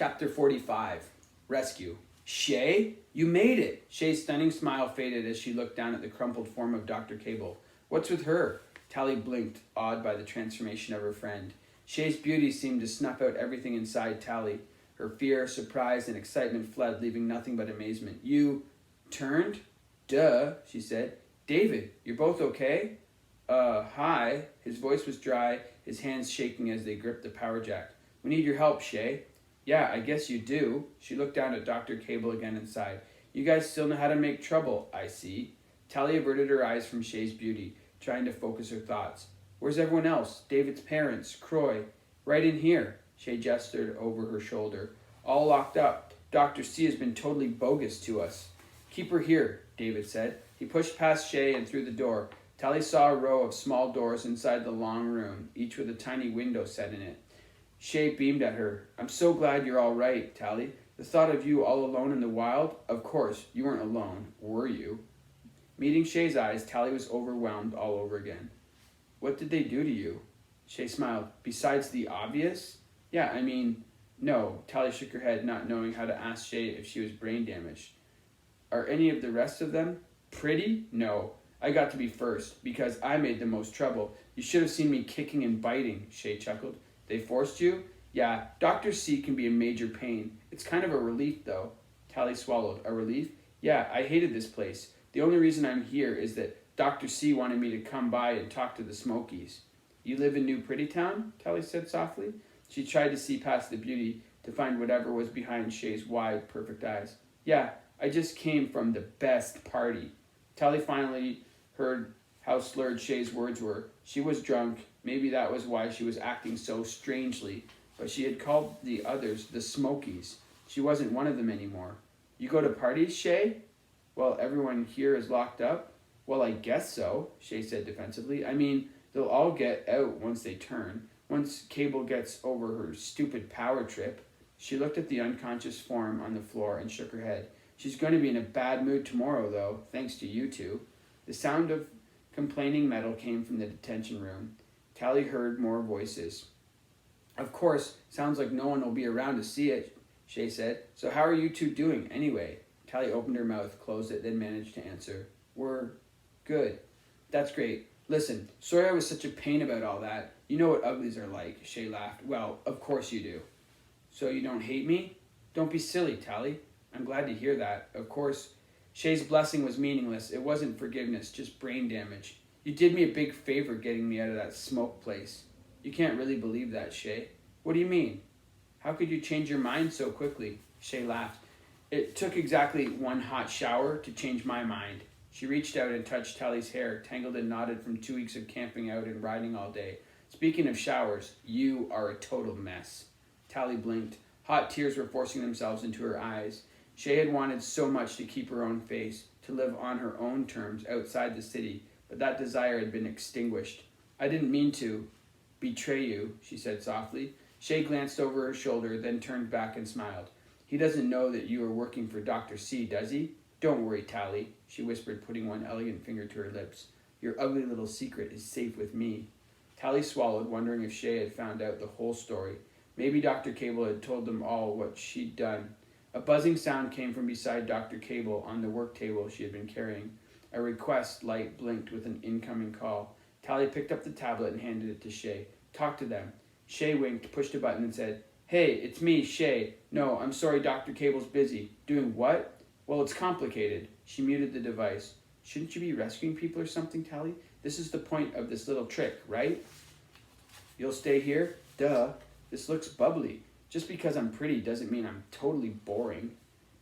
Chapter 45, Rescue. Shay, you made it! Shay's stunning smile faded as she looked down at the crumpled form of Dr. Cable. What's with her? Tally blinked, awed by the transformation of her friend. Shay's beauty seemed to snuff out everything inside Tally. Her fear, surprise, and excitement fled, leaving nothing but amazement. You turned? Duh, she said. David, you're both okay? Hi. His voice was dry, his hands shaking as they gripped the power jack. We need your help, Shay. Yeah, I guess you do. She looked down at Dr. Cable again and sighed. You guys still know how to make trouble, I see. Tally averted her eyes from Shay's beauty, trying to focus her thoughts. Where's everyone else? David's parents, Croy. Right in here. Shay gestured over her shoulder. All locked up. Dr. C has been totally bogus to us. Keep her here, David said. He pushed past Shay and through the door. Tally saw a row of small doors inside the long room, each with a tiny window set in it. Shay beamed at her. I'm so glad you're all right, Tally. The thought of you all alone in the wild? Of course, you weren't alone, were you? Meeting Shay's eyes, Tally was overwhelmed all over again. What did they do to you? Shay smiled. Besides the obvious? Yeah, I mean, no. Tally shook her head, not knowing how to ask Shay if she was brain damaged. Are any of the rest of them pretty? No. I got to be first, because I made the most trouble. You should have seen me kicking and biting, Shay chuckled. They forced you? Yeah, Dr. C can be a major pain. It's kind of a relief, though. Tally swallowed. A relief? Yeah, I hated this place. The only reason I'm here is that Dr. C wanted me to come by and talk to the Smokies. You live in New Pretty Town? Tally said softly. She tried to see past the beauty to find whatever was behind Shay's wide, perfect eyes. Yeah, I just came from the best party. Tally finally heard how slurred Shay's words were. She was drunk. Maybe that was why she was acting so strangely. But she had called the others the Smokies. She wasn't one of them anymore. You go to parties, Shay? Well, everyone here is locked up? Well, I guess so, Shay said defensively. I mean, they'll all get out once they turn. Once Cable gets over her stupid power trip. She looked at the unconscious form on the floor and shook her head. She's going to be in a bad mood tomorrow, though, thanks to you two. The sound of complaining metal came from the detention room. Tally heard more voices. Of course, sounds like no one will be around to see it, Shay said. So how are you two doing, anyway? Tally opened her mouth, closed it, then managed to answer. We're good. That's great. Listen, sorry I was such a pain about all that. You know what uglies are like, Shay laughed. Well, of course you do. So you don't hate me? Don't be silly, Tally. I'm glad to hear that. Of course, Shay's blessing was meaningless. It wasn't forgiveness, just brain damage. You did me a big favor getting me out of that smoke place. You can't really believe that, Shay. What do you mean? How could you change your mind so quickly? Shay laughed. It took exactly one hot shower to change my mind. She reached out and touched Tally's hair, tangled and knotted from 2 weeks of camping out and riding all day. Speaking of showers, you are a total mess. Tally blinked. Hot tears were forcing themselves into her eyes. Shay had wanted so much to keep her own face, to live on her own terms outside the city, but that desire had been extinguished. I didn't mean to betray you, she said softly. Shay glanced over her shoulder, then turned back and smiled. He doesn't know that you are working for Dr. C, does he? Don't worry, Tally, she whispered, putting one elegant finger to her lips. Your ugly little secret is safe with me. Tally swallowed, wondering if Shay had found out the whole story. Maybe Dr. Cable had told them all what she'd done. A buzzing sound came from beside Dr. Cable on the work table she had been carrying. A request light blinked with an incoming call. Tally picked up the tablet and handed it to Shay. Talk to them. Shay winked, pushed a button, and said, Hey, it's me, Shay. No, I'm sorry Dr. Cable's busy. Doing what? Well, it's complicated. She muted the device. Shouldn't you be rescuing people or something, Tally? This is the point of this little trick, right? You'll stay here? Duh. This looks bubbly. Just because I'm pretty doesn't mean I'm totally boring.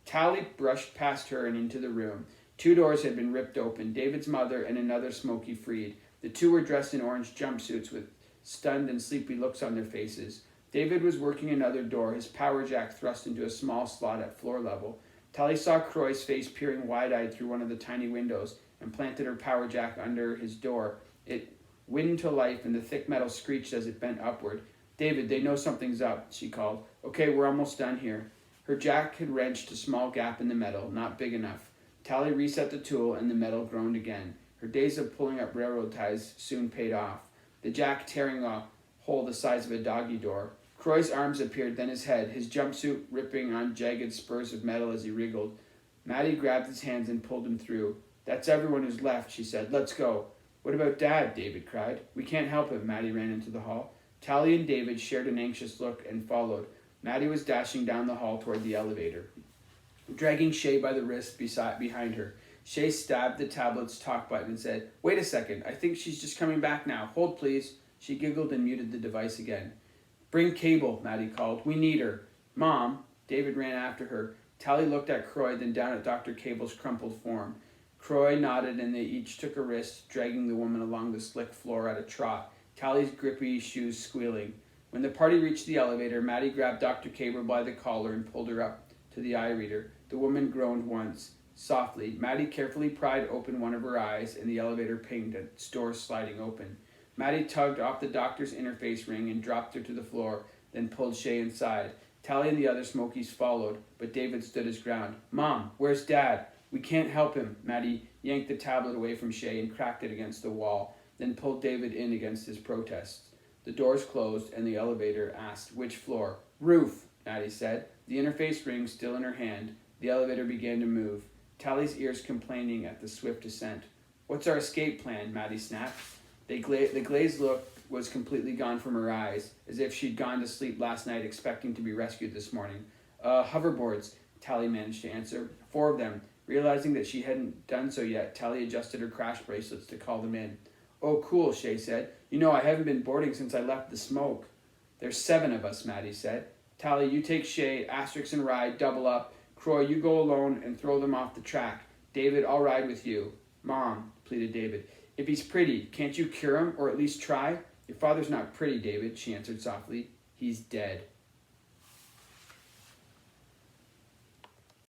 Tally brushed past her and into the room. 2 doors had been ripped open. David's mother and another Smoky freed. The two were dressed in orange jumpsuits with stunned and sleepy looks on their faces. David was working another door, his power jack thrust into a small slot at floor level. Tally saw Croy's face peering wide-eyed through one of the tiny windows and planted her power jack under his door. It wind to life and the thick metal screeched as it bent upward. David, they know something's up, she called. Okay, we're almost done here. Her jack had wrenched a small gap in the metal, not big enough. Tally reset the tool and the metal groaned again. Her days of pulling up railroad ties soon paid off. The jack tearing a hole the size of a doggy door. Croy's arms appeared, then his head, his jumpsuit ripping on jagged spurs of metal as he wriggled. Maddie grabbed his hands and pulled him through. That's everyone who's left, she said. Let's go. What about Dad? David cried. We can't help him. Maddie ran into the hall. Tally and David shared an anxious look and followed. Maddie was dashing down the hall toward the elevator, dragging Shay by the wrist behind her. Shay stabbed the tablet's talk button and said, Wait a second, I think she's just coming back now. Hold, please. She giggled and muted the device again. Bring Cable, Maddie called. We need her. Mom. David ran after her. Tally looked at Croy, then down at Dr. Cable's crumpled form. Croy nodded and they each took a wrist, dragging the woman along the slick floor at a trot, Tally's grippy shoes squealing. When the party reached the elevator, Maddie grabbed Dr. Cable by the collar and pulled her up to the eye reader. The woman groaned once. Softly, Maddie carefully pried open one of her eyes, and the elevator pinged, its door sliding open. Maddie tugged off the doctor's interface ring and dropped her to the floor, then pulled Shay inside. Tally and the other Smokies followed, but David stood his ground. Mom, where's Dad? We can't help him. Maddie yanked the tablet away from Shay and cracked it against the wall, then pulled David in against his protests. The doors closed, and the elevator asked, Which floor? Roof, Maddie said, the interface ring still in her hand. The elevator began to move, Tally's ears complaining at the swift ascent. What's our escape plan? Maddie snapped. The glazed look was completely gone from her eyes, as if she'd gone to sleep last night expecting to be rescued this morning. Hoverboards, Tally managed to answer. 4 of them. Realizing that she hadn't done so yet, Tally adjusted her crash bracelets to call them in. Oh, cool, Shay said. You know, I haven't been boarding since I left the smoke. There's 7 of us, Maddie said. Tally, you take Shay, Asterix and ride, double up. Croy, you go alone and throw them off the track. David, I'll ride with you. Mom, pleaded David. If he's pretty, can't you cure him, or at least try? Your father's not pretty, David, she answered softly. He's dead.